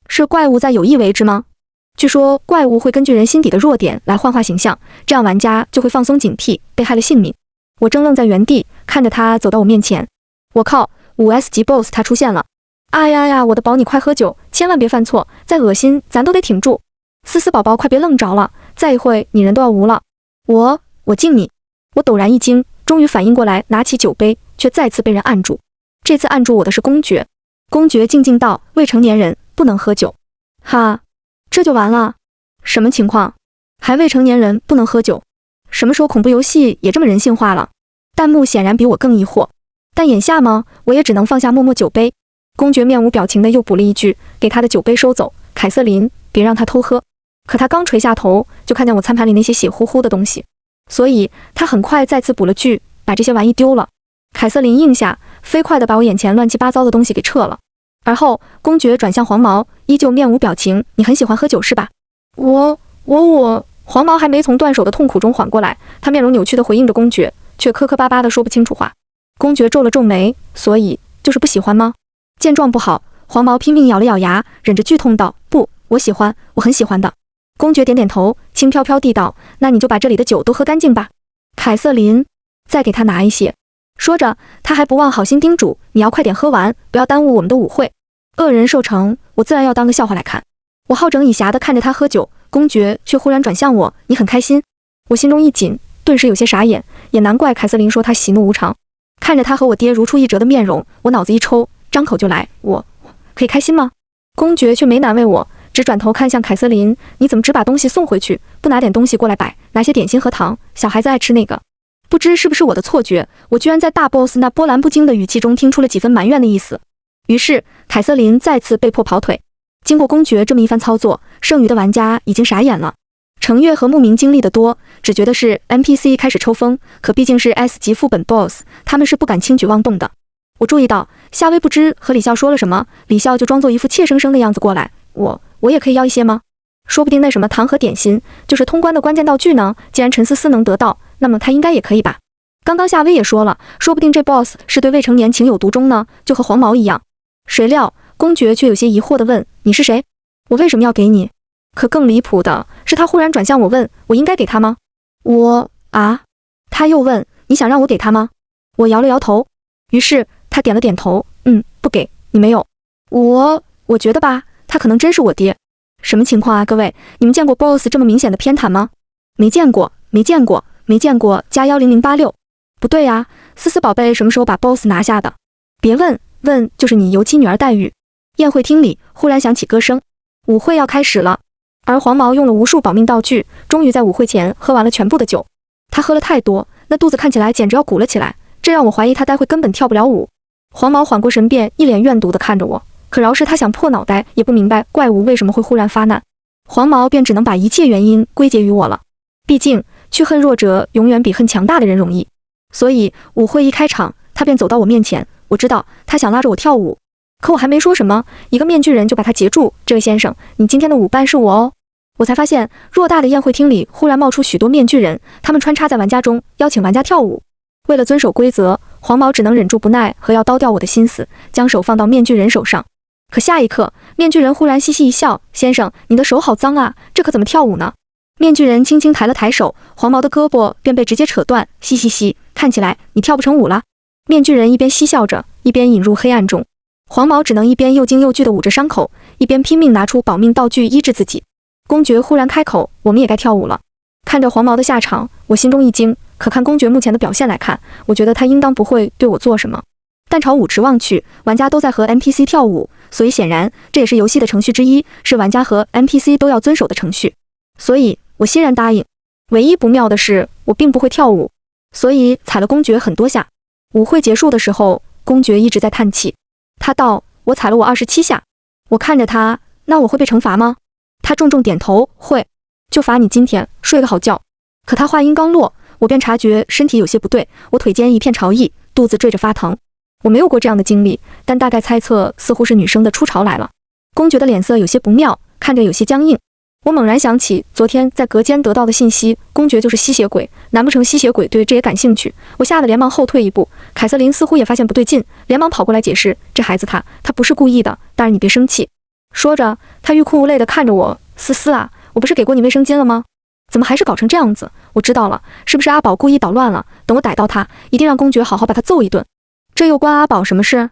是怪物在有意为之吗？据说怪物会根据人心底的弱点来幻化形象，这样玩家就会放松警惕，被害了性命。我怔愣在原地，看着他走到我面前。我靠，5S 级 BOSS 他出现了！哎呀，我的宝你快喝酒，千万别犯错，再恶心咱都得挺住。思思宝宝快别愣着了，再一会你人都要无了。我敬你！我陡然一惊，终于反应过来，拿起酒杯，却再次被人按住。这次按住我的是公爵。公爵静静道：“未成年人不能喝酒。”哈，这就完了？什么情况？还未成年人不能喝酒？什么时候恐怖游戏也这么人性化了？弹幕显然比我更疑惑，但眼下吗？我也只能放下默默酒杯。公爵面无表情的又补了一句：“给他的酒杯收走，凯瑟琳，别让他偷喝。”可他刚垂下头，就看见我餐盘里那些血乎乎的东西，所以他很快再次补了句：“把这些玩意丢了。”凯瑟琳应下，飞快地把我眼前乱七八糟的东西给撤了。而后，公爵转向黄毛，依旧面无表情：“你很喜欢喝酒是吧？”我……黄毛还没从断手的痛苦中缓过来，他面容扭曲地回应着公爵，却磕磕巴巴地说不清楚话。公爵皱了皱眉：“所以就是不喜欢吗？”见状不好，黄毛拼命咬了咬牙，忍着剧痛道：“不，我喜欢，我很喜欢的。”公爵点点头，轻飘飘地道：“那你就把这里的酒都喝干净吧。”凯瑟琳，再给他拿一些。说着，他还不忘好心叮嘱：“你要快点喝完，不要耽误我们的舞会。”恶人受成，我自然要当个笑话来看。我好整以暇地看着他喝酒，公爵却忽然转向我：“你很开心？”我心中一紧，顿时有些傻眼，也难怪凯瑟琳说他喜怒无常。看着他和我爹如出一辙的面容，我脑子一抽，张口就来：“我可以开心吗？”公爵却没难为我，只转头看向凯瑟琳：“你怎么只把东西送回去，不拿点东西过来摆？拿些点心和糖，小孩子爱吃那个。”不知是不是我的错觉，我居然在大 boss 那波澜不惊的语气中听出了几分埋怨的意思。于是凯瑟琳再次被迫跑腿。经过公爵这么一番操作，剩余的玩家已经傻眼了。程月和牧民经历的多，只觉得是 NPC 开始抽风，可毕竟是 S 级副本 boss， 他们是不敢轻举妄动的。我注意到夏薇不知和李笑说了什么，李笑就装作一副怯生生的样子过来：“我也可以要一些吗？说不定那什么糖和点心就是通关的关键道具呢，既然陈思思能得到，那么他应该也可以吧。”刚刚夏薇也说了，说不定这 boss 是对未成年情有独钟呢，就和黄毛一样。谁料公爵却有些疑惑地问：“你是谁？我为什么要给你？”可更离谱的是，他忽然转向我问：“我应该给他吗？”他又问：“你想让我给他吗？”我摇了摇头。于是他点了点头：“不给，你没有。”我觉得吧，他可能真是我爹。什么情况啊，各位？你们见过 boss 这么明显的偏袒吗？没见过，加10086。不对呀，思思宝贝什么时候把 boss 拿下的？别问，就是你尤妻女儿黛玉。宴会厅里忽然响起歌声，舞会要开始了。而黄毛用了无数保命道具，终于在舞会前喝完了全部的酒。他喝了太多，那肚子看起来简直要鼓了起来，这让我怀疑他待会根本跳不了舞。黄毛缓过神便一脸怨毒地看着我，可饶是他想破脑袋也不明白怪物为什么会忽然发难。黄毛便只能把一切原因归结于我了。毕竟去恨弱者永远比恨强大的人容易。所以舞会一开场，他便走到我面前，我知道他想拉着我跳舞，可我还没说什么，一个面具人就把他截住。这位先生，你今天的舞伴是我哦。我才发现偌大的宴会厅里忽然冒出许多面具人，他们穿插在玩家中，邀请玩家跳舞。为了遵守规则，黄毛只能忍住不耐和要刀掉我的心思，将手放到面具人手上。可下一刻，面具人忽然嘻嘻一笑，先生，你的手好脏啊，这可怎么跳舞呢？面具人轻轻抬了抬手，黄毛的胳膊便被直接扯断，嘻嘻嘻，看起来你跳不成舞了。面具人一边嬉笑着，一边引入黑暗中。黄毛只能一边又惊又惧地捂着伤口，一边拼命拿出保命道具医治自己。公爵忽然开口，我们也该跳舞了。看着黄毛的下场，我心中一惊，可看公爵目前的表现来看，我觉得他应当不会对我做什么。但朝舞池望去，玩家都在和 NPC 跳舞，所以显然这也是游戏的程序之一，是玩家和 NPC 都要遵守的程序。所以我欣然答应。唯一不妙的是，我并不会跳舞，所以踩了公爵很多下。舞会结束的时候，公爵一直在叹气。他道：我踩了我27下。我看着他，那我会被惩罚吗？他重重点头，会，就罚你今天睡个好觉。可他话音刚落，我便察觉身体有些不对，我腿间一片潮意，肚子坠着发疼。我没有过这样的经历，但大概猜测似乎是女生的初潮来了。公爵的脸色有些不妙，看着有些僵硬。我猛然想起昨天在隔间得到的信息，公爵就是吸血鬼，难不成吸血鬼对这也感兴趣？我吓得连忙后退一步。凯瑟琳似乎也发现不对劲，连忙跑过来解释，这孩子他不是故意的，大人你别生气。说着，他欲哭无泪地看着我，思思啊，我不是给过你卫生巾了吗？怎么还是搞成这样子？我知道了，是不是阿宝故意捣乱了？等我逮到他，一定让公爵好好把他揍一顿。这又关阿宝什么事？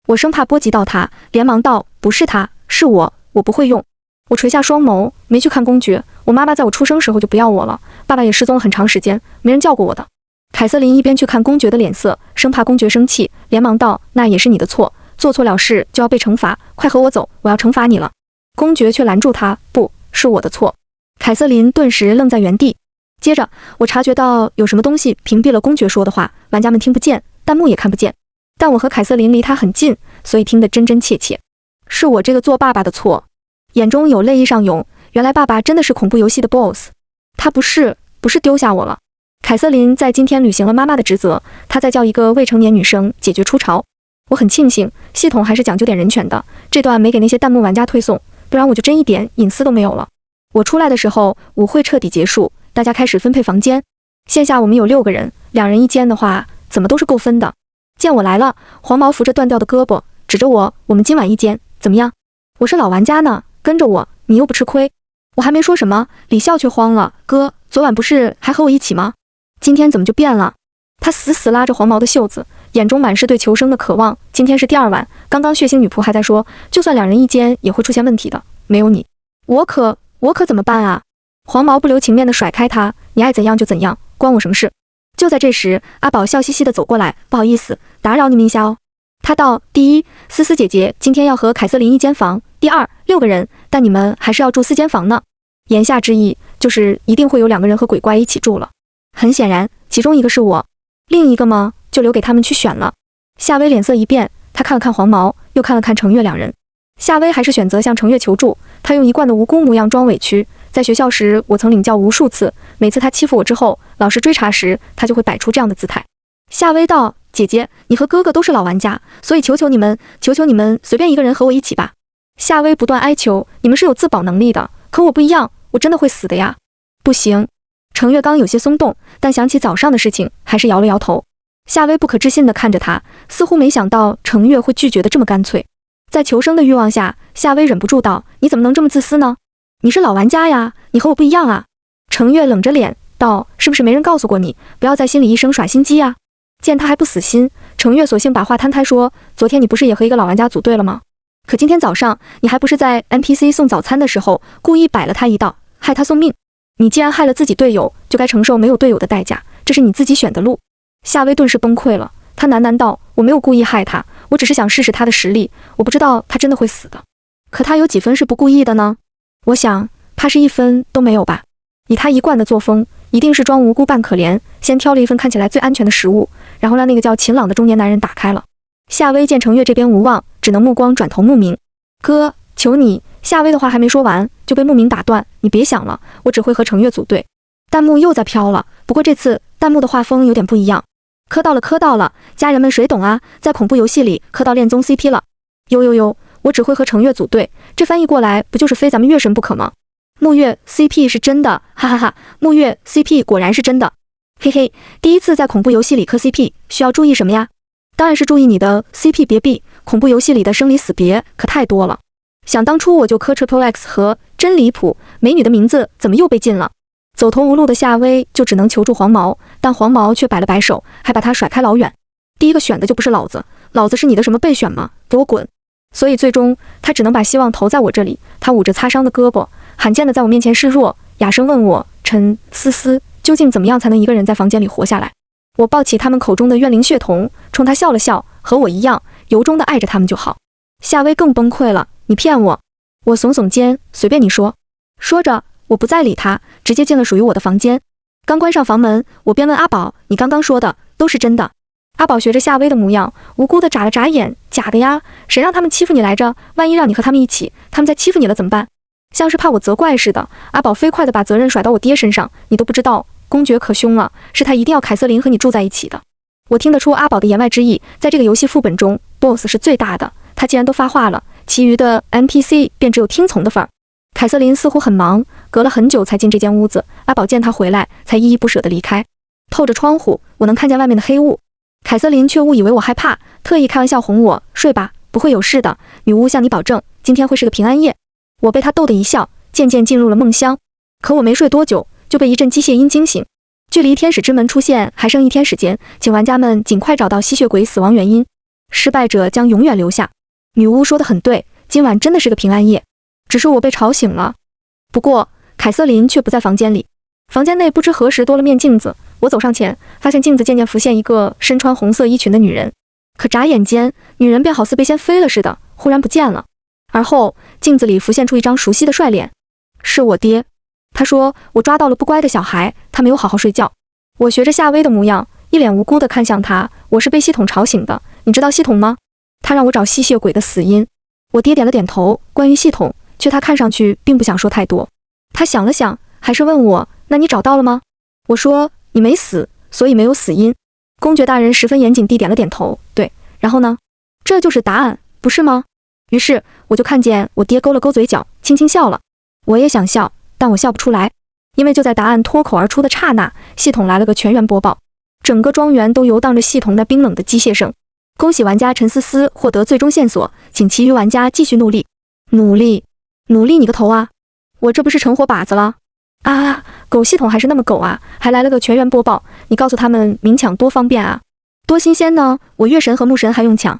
我生怕波及到他，连忙道，不是他，是我不会用。我垂下双眸，没去看公爵。我妈妈在我出生时候就不要我了，爸爸也失踪了很长时间，没人叫过我的。凯瑟琳一边去看公爵的脸色，生怕公爵生气，连忙道，那也是你的错，做错了事就要被惩罚，快和我走，我要惩罚你了。公爵却拦住他，不是我的错。凯瑟琳顿时愣在原地。接着我察觉到有什么东西屏蔽了公爵说的话，玩家们听不见，弹幕也看不见，但我和凯瑟琳离他很近，所以听得真真切切。是我这个做爸爸的错。眼中有泪意上涌，原来爸爸真的是恐怖游戏的 BOSS。 他不是丢下我了。凯瑟琳在今天履行了妈妈的职责，她在叫一个未成年女生解决初潮。我很庆幸系统还是讲究点人权的，这段没给那些弹幕玩家推送，不然我就真一点隐私都没有了。我出来的时候，舞会彻底结束，大家开始分配房间。线下我们有6个人，2人一间的话，怎么都是够分的。见我来了，黄毛扶着断掉的胳膊，指着我们今晚一间，怎么样？我是老玩家呢，跟着我，你又不吃亏。我还没说什么，李笑却慌了，哥，昨晚不是还和我一起吗？今天怎么就变了？他死拉着黄毛的袖子，眼中满是对求生的渴望。今天是第2晚，刚刚血腥女仆还在说，就算2人一间也会出现问题的，没有你，我可怎么办啊？黄毛不留情面地甩开他，你爱怎样就怎样，关我什么事？就在这时，阿宝笑嘻嘻地走过来，不好意思，打扰你们一下哦。他道，第一，思思姐姐今天要和凯瑟琳一间房，第二，6个人，但你们还是要住4间房呢。言下之意就是一定会有2个人和鬼怪一起住了。很显然，其中一个是我，另一个嘛，就留给他们去选了。夏薇脸色一变，他看了看黄毛，又看了看程月2人。夏薇还是选择向程月求助，他用一贯的无辜模样装委屈。在学校时，我曾领教无数次，每次他欺负我之后，老师追查时，他就会摆出这样的姿态。夏薇道，姐姐，你和哥哥都是老玩家，所以求求你们，随便一个人和我一起吧。夏薇不断哀求，你们是有自保能力的，可我不一样，我真的会死的呀。不行。程月刚有些松动，但想起早上的事情，还是摇了摇头。夏薇不可置信地看着他，似乎没想到程月会拒绝得这么干脆。在求生的欲望下，夏薇忍不住道，你怎么能这么自私呢？你是老玩家呀，你和我不一样啊。程月冷着脸道，是不是没人告诉过你，不要在心里一生耍心机啊？见他还不死心，程月索性把话摊开说，昨天你不是也和一个老玩家组队了吗？可今天早上你还不是在 NPC 送早餐的时候故意摆了他一道，害他送命。你既然害了自己队友，就该承受没有队友的代价，这是你自己选的路。夏薇顿时崩溃了，他喃喃道，我没有故意害他，我只是想试试他的实力，我不知道他真的会死的。可他有几分是不故意的呢？我想怕是一分都没有吧？以他一贯的作风，一定是装无辜扮可怜，先挑了一份看起来最安全的食物，然后让那个叫秦朗的中年男人打开了。夏薇见程月这边无望，只能目光转投牧明。哥，求你。夏薇的话还没说完，就被牧明打断。你别想了，我只会和程月组队。弹幕又在飘了，不过这次弹幕的画风有点不一样。磕到了，磕到了，家人们谁懂啊？在恐怖游戏里磕到恋综 CP 了。呦，我只会和程月组队，这翻译过来不就是非咱们月神不可吗？沐月 CP 是真的，哈哈哈，沐月 CP 果然是真的。嘿嘿，第一次在恐怖游戏里磕 CP，需要注意什么呀？当然是注意你的 CP 别避，恐怖游戏里的生离死别可太多了。想当初我就磕 Triple X 和真离谱，美女的名字怎么又被禁了？走投无路的夏薇就只能求助黄毛，但黄毛却摆了摆手，还把他甩开老远。第一个选的就不是老子，老子是你的什么备选吗？给我滚！所以最终他只能把希望投在我这里。他捂着擦伤的胳膊，罕见的在我面前示弱，哑声问我：陈思思，究竟怎么样才能一个人在房间里活下来？我抱起他们口中的怨灵血童，冲他笑了笑，和我一样，由衷的爱着他们就好。夏薇更崩溃了，你骗我！我耸耸肩，随便你说。说着，我不再理他，直接进了属于我的房间。刚关上房门，我便问阿宝：你刚刚说的都是真的？阿宝学着夏薇的模样，无辜的眨了眨眼：假的呀，谁让他们欺负你来着？万一让你和他们一起，他们再欺负你了怎么办？像是怕我责怪似的，阿宝飞快地把责任甩到我爹身上。你都不知道，公爵可凶了，是他一定要凯瑟琳和你住在一起的。我听得出阿宝的言外之意，在这个游戏副本中 ，BOSS 是最大的，他既然都发话了，其余的 NPC 便只有听从的份儿。凯瑟琳似乎很忙，隔了很久才进这间屋子。阿宝见他回来，才依依不舍地离开。透着窗户，我能看见外面的黑雾。凯瑟琳却误以为我害怕，特意开玩笑哄我：睡吧，不会有事的，女巫向你保证，今天会是个平安夜。我被她逗得一笑，渐渐进入了梦乡。可我没睡多久，就被一阵机械音惊醒。距离天使之门出现还剩1天时间，请玩家们尽快找到吸血鬼死亡原因，失败者将永远留下。女巫说得很对，今晚真的是个平安夜，只是我被吵醒了。不过凯瑟琳却不在房间里，房间内不知何时多了面镜子。我走上前，发现镜子渐渐浮现一个身穿红色衣裙的女人，可眨眼间，女人便好似被掀飞了似的，忽然不见了。而后镜子里浮现出一张熟悉的帅脸，是我爹。他说我抓到了不乖的小孩，他没有好好睡觉。我学着夏薇的模样，一脸无辜地看向他，我是被系统吵醒的，你知道系统吗？他让我找吸血鬼的死因。我爹点了点头，关于系统，却他看上去并不想说太多。他想了想，还是问我，那你找到了吗？我说你没死，所以没有死因。公爵大人十分严谨地点了点头，对，然后呢？这就是答案，不是吗？于是我就看见我爹勾了勾嘴角，轻轻笑了。我也想笑，但我笑不出来，因为就在答案脱口而出的刹那，系统来了个全员播报，整个庄园都游荡着系统那冰冷的机械声。恭喜玩家陈思思获得最终线索，请其余玩家继续努力。努力你个头啊！我这不是成活靶子了？啊，狗系统还是那么狗啊，还来了个全员播报，你告诉他们明抢多方便啊，多新鲜呢，我月神和牧神还用抢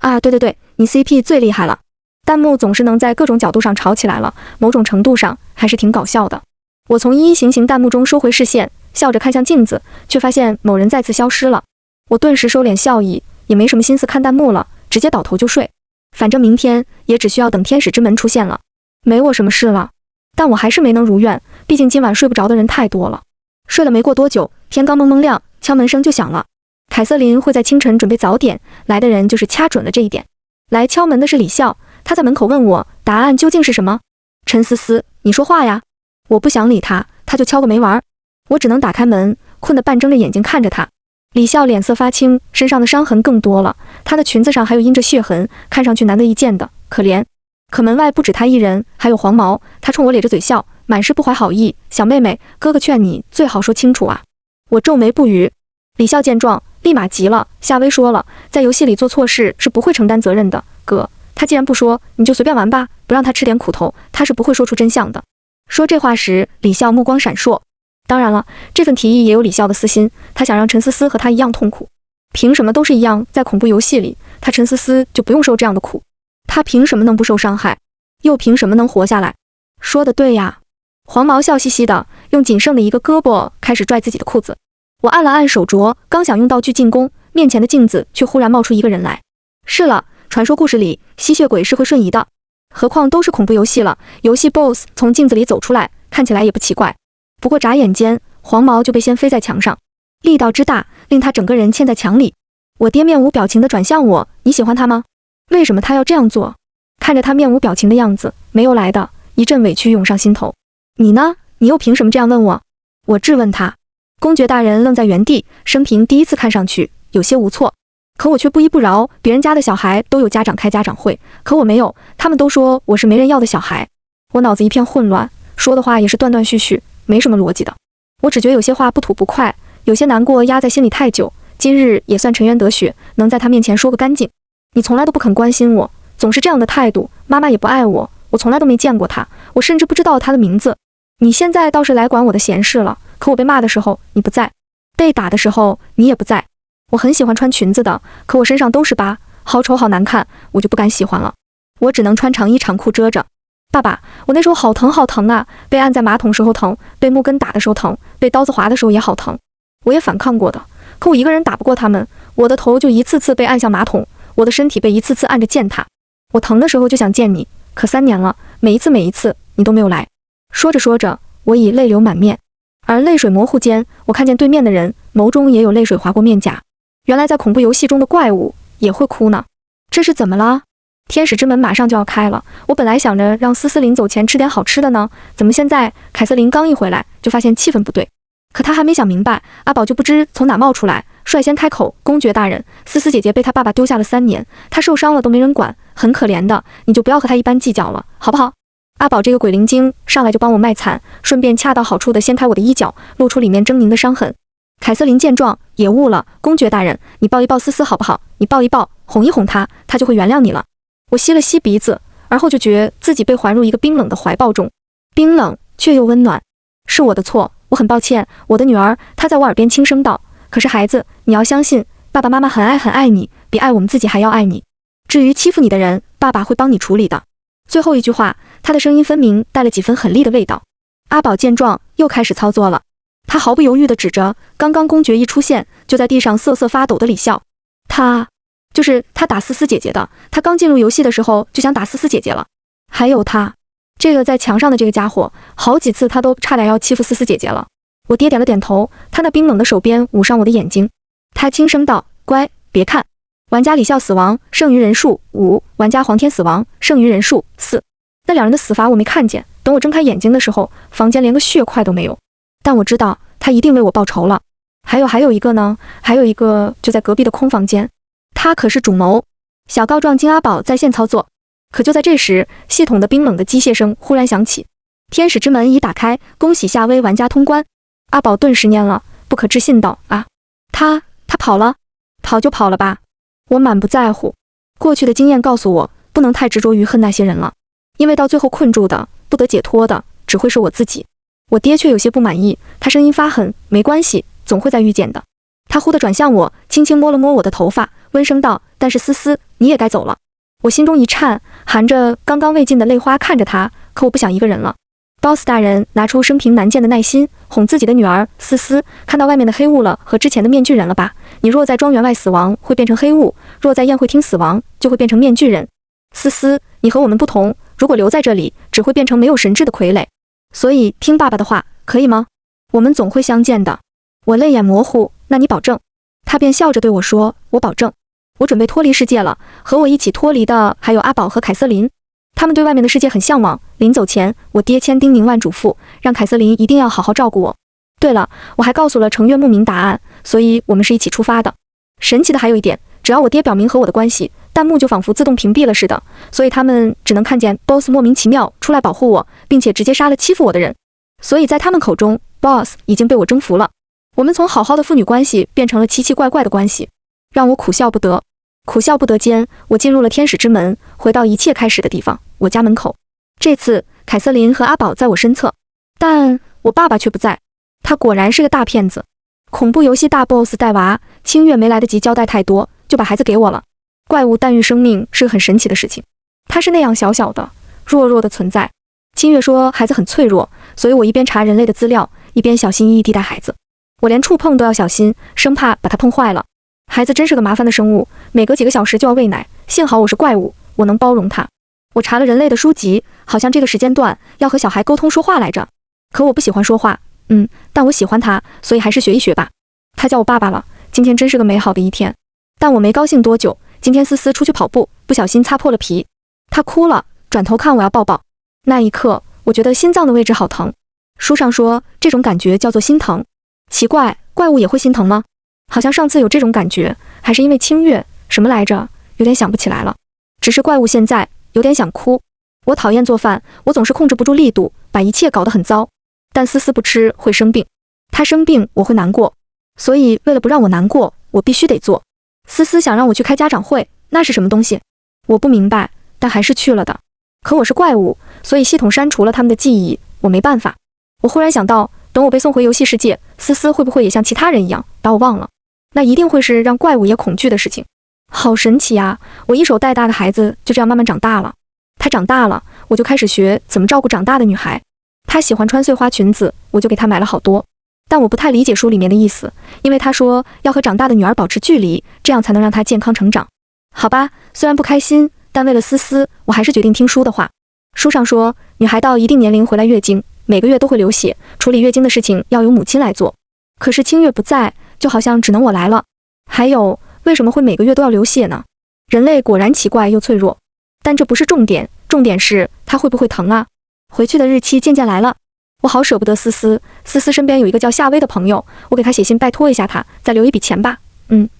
啊，对，你 CP 最厉害了。弹幕总是能在各种角度上吵起来了，某种程度上还是挺搞笑的。我从一一行弹幕中收回视线，笑着看向镜子，却发现某人再次消失了。我顿时收敛笑意，也没什么心思看弹幕了，直接倒头就睡。反正明天也只需要等天使之门出现了，没我什么事了。但我还是没能如愿，毕竟今晚睡不着的人太多了。睡了没过多久，天刚蒙蒙亮，敲门声就响了。凯瑟琳会在清晨准备早点，来的人就是掐准了这一点。来敲门的是李笑，他在门口问我答案究竟是什么。陈思思，你说话呀！我不想理他，他就敲个没完。我只能打开门，困得半睁着眼睛看着他。李笑脸色发青，身上的伤痕更多了，他的裙子上还有印着血痕，看上去难得一见的可怜。可门外不止他一人，还有黄毛，他冲我咧着嘴笑，满是不怀好意。小妹妹，哥哥劝你最好说清楚啊。我皱眉不语。李笑见状，立马急了。夏薇说了，在游戏里做错事是不会承担责任的。哥，他既然不说，你就随便玩吧，不让他吃点苦头，他是不会说出真相的。说这话时，李笑目光闪烁。当然了，这份提议也有李笑的私心，他想让陈思思和他一样痛苦。凭什么都是一样，在恐怖游戏里，他陈思思就不用受这样的苦？他凭什么能不受伤害，又凭什么能活下来？说得对呀。黄毛笑嘻嘻的，用仅剩的一个胳膊开始拽自己的裤子。我按了按手镯，刚想用道具进攻，面前的镜子却忽然冒出一个人来。是了，传说故事里吸血鬼是会瞬移的。何况都是恐怖游戏了，游戏 BOSS 从镜子里走出来，看起来也不奇怪。不过眨眼间，黄毛就被掀飞在墙上，力道之大，令他整个人嵌在墙里。我爹面无表情地转向我，你喜欢他吗？为什么他要这样做？看着他面无表情的样子，没由来的一阵委屈涌上心头。你呢？你又凭什么这样问我？我质问他。公爵大人愣在原地，生平第一次看上去有些无措。可我却不依不饶，别人家的小孩都有家长开家长会，可我没有，他们都说我是没人要的小孩。我脑子一片混乱，说的话也是断断续续，没什么逻辑的。我只觉得有些话不吐不快，有些难过压在心里太久，今日也算沉冤得雪，能在他面前说个干净。你从来都不肯关心我，总是这样的态度，妈妈也不爱我，我从来都没见过她，我甚至不知道她的名字。你现在倒是来管我的闲事了，可我被骂的时候你不在，被打的时候你也不在。我很喜欢穿裙子的，可我身上都是疤，好丑好难看，我就不敢喜欢了。我只能穿长衣长裤遮着。爸爸，我那时候好疼好疼啊，被按在马桶时候疼，被木根打的时候疼，被刀子划的时候也好疼。我也反抗过的，可我一个人打不过他们，我的头就一次次被按向马桶，我的身体被一次次按着践踏。我疼的时候就想见你，可3年了，每一次你都没有来。说着说着，我已泪流满面，而泪水模糊间，我看见对面的人眸中也有泪水划过面颊。原来在恐怖游戏中的怪物也会哭呢，这是怎么了？天使之门马上就要开了，我本来想着让思思临走前吃点好吃的呢，怎么现在凯瑟琳刚一回来就发现气氛不对？可她还没想明白，阿宝就不知从哪冒出来，率先开口：公爵大人，思思姐姐被她爸爸丢下了3年，她受伤了都没人管，很可怜的，你就不要和她一般计较了，好不好？阿宝这个鬼灵精上来就帮我卖惨，顺便恰到好处地掀开我的衣角，露出里面狰狞的伤痕。凯瑟琳见状也悟了，公爵大人，你抱一抱思思好不好？你抱一抱，哄一哄她，她就会原谅你了。我吸了吸鼻子，而后就觉自己被环入一个冰冷的怀抱中，冰冷却又温暖。是我的错，我很抱歉，我的女儿。她在我耳边轻声道，可是孩子，你要相信，爸爸妈妈很爱你，比爱我们自己还要爱你。至于欺负你的人，爸爸会帮你处理的。最后一句话，他的声音分明带了几分狠厉的味道。阿宝见状又开始操作了，他毫不犹豫地指着刚刚公爵一出现就在地上瑟瑟发抖的李笑，就是他打思思姐姐的，他刚进入游戏的时候就想打思思姐姐了。还有他这个在墙上的这个家伙，好几次他都差点要欺负思思姐姐了。我爹点了点头，他那冰冷的手边捂上我的眼睛，他轻声道，乖，别看。玩家李笑死亡，剩余人数5，玩家黄天死亡，剩余人数4。那2人的死法我没看见，等我睁开眼睛的时候，房间连个血块都没有。但我知道他一定为我报仇了。还有一个呢，还有一个就在隔壁的空房间，他可是主谋。小告状金阿宝在线操作。可就在这时，系统的冰冷的机械声忽然响起，天使之门已打开，恭喜夏威玩家通关。阿宝顿时蔫了，不可置信道，啊，他跑了？跑就跑了吧。我满不在乎，过去的经验告诉我，不能太执着于恨那些人了，因为到最后困住的，不得解脱的，只会是我自己。我爹却有些不满意，他声音发狠，没关系，总会再遇见的。他忽地转向我，轻轻摸了摸我的头发，温声道，但是思思，你也该走了。我心中一颤，含着刚刚未尽的泪花看着他，可我不想一个人了。boss 大人拿出生平难见的耐心，哄自己的女儿思思，看到外面的黑雾了，和之前的面具人了吧？你若在庄园外死亡，会变成黑雾；若在宴会厅死亡，就会变成面具人。思思，你和我们不同，如果留在这里，只会变成没有神智的傀儡。所以听爸爸的话，可以吗？我们总会相见的。我泪眼模糊，那你保证？他便笑着对我说，我保证。我准备脱离世界了，和我一起脱离的还有阿宝和凯瑟琳。他们对外面的世界很向往。临走前，我爹千叮咛万嘱咐，让凯瑟琳一定要好好照顾我。对了，我还告诉了程月牧民答案，所以我们是一起出发的。神奇的还有一点，只要我爹表明和我的关系，弹幕就仿佛自动屏蔽了似的，所以他们只能看见 BOSS 莫名其妙出来保护我，并且直接杀了欺负我的人。所以在他们口中 ，BOSS 已经被我征服了。我们从好好的父女关系变成了奇奇怪怪的关系，让我苦笑不得。苦笑不得间，我进入了天使之门，回到一切开始的地方，我家门口。这次凯瑟琳和阿宝在我身侧，但我爸爸却不在。他果然是个大骗子。恐怖游戏大 boss 带娃，清月没来得及交代太多，就把孩子给我了。怪物诞育生命是个很神奇的事情，它是那样小小的、弱弱的存在。清月说孩子很脆弱，所以我一边查人类的资料，一边小心翼翼地带孩子。我连触碰都要小心，生怕把它碰坏了。孩子真是个麻烦的生物，每隔几个小时就要喂奶，幸好我是怪物，我能包容它。我查了人类的书籍，好像这个时间段要和小孩沟通说话来着。可我不喜欢说话，但我喜欢他，所以还是学一学吧。他叫我爸爸了，今天真是个美好的一天。但我没高兴多久，今天思思出去跑步，不小心擦破了皮，她哭了，转头看我要抱抱。那一刻，我觉得心脏的位置好疼。书上说这种感觉叫做心疼。奇怪，怪物也会心疼吗？好像上次有这种感觉，还是因为清月，什么来着？有点想不起来了。只是怪物现在有点想哭。我讨厌做饭，我总是控制不住力度，把一切搞得很糟。但思思不吃会生病，她生病我会难过，所以为了不让我难过，我必须得做。思思想让我去开家长会，那是什么东西？我不明白，但还是去了的。可我是怪物，所以系统删除了他们的记忆，我没办法。我忽然想到，等我被送回游戏世界，思思会不会也像其他人一样把我忘了？那一定会是让怪物也恐惧的事情。好神奇啊！我一手带大的孩子就这样慢慢长大了。他长大了，我就开始学怎么照顾长大的女孩。他喜欢穿碎花裙子，我就给他买了好多。但我不太理解书里面的意思，因为他说要和长大的女儿保持距离，这样才能让她健康成长。好吧，虽然不开心，但为了思思，我还是决定听书的话。书上说，女孩到一定年龄回来月经，每个月都会流血，处理月经的事情要由母亲来做。可是清月不在，就好像只能我来了。还有，为什么会每个月都要流血呢？人类果然奇怪又脆弱。但这不是重点，重点是她会不会疼啊？回去的日期渐渐来了，我好舍不得思思。思思身边有一个叫夏薇的朋友，我给她写信拜托一下她，再留一笔钱吧。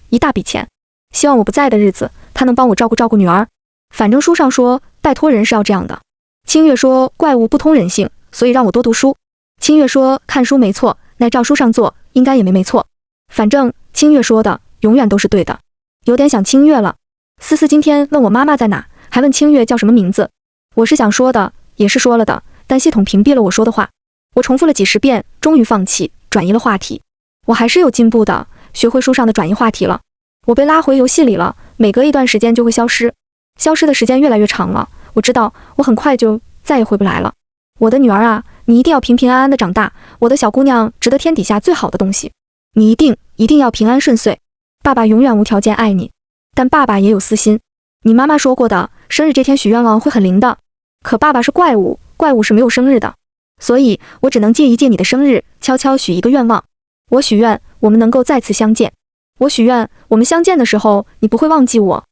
一大笔钱。希望我不在的日子，她能帮我照顾照顾女儿。反正书上说，拜托人是要这样的。清月说怪物不通人性，所以让我多读书。清月说看书没错，那照书上做应该也没错。反正清月说的永远都是对的。有点想清月了。思思今天问我妈妈在哪，还问清月叫什么名字。我是想说的，也是说了的，但系统屏蔽了我说的话。我重复了几十遍，终于放弃，转移了话题。我还是有进步的，学会书上的转移话题了。我被拉回游戏里了，每隔一段时间就会消失，消失的时间越来越长了。我知道我很快就再也回不来了。我的女儿啊，你一定要平平安安的长大，我的小姑娘值得天底下最好的东西。你一定要平安顺遂。爸爸永远无条件爱你，但爸爸也有私心。你妈妈说过的，生日这天许愿望会很灵的。可爸爸是怪物，怪物是没有生日的，所以我只能借一借你的生日，悄悄许一个愿望。我许愿我们能够再次相见。我许愿我们相见的时候，你不会忘记我，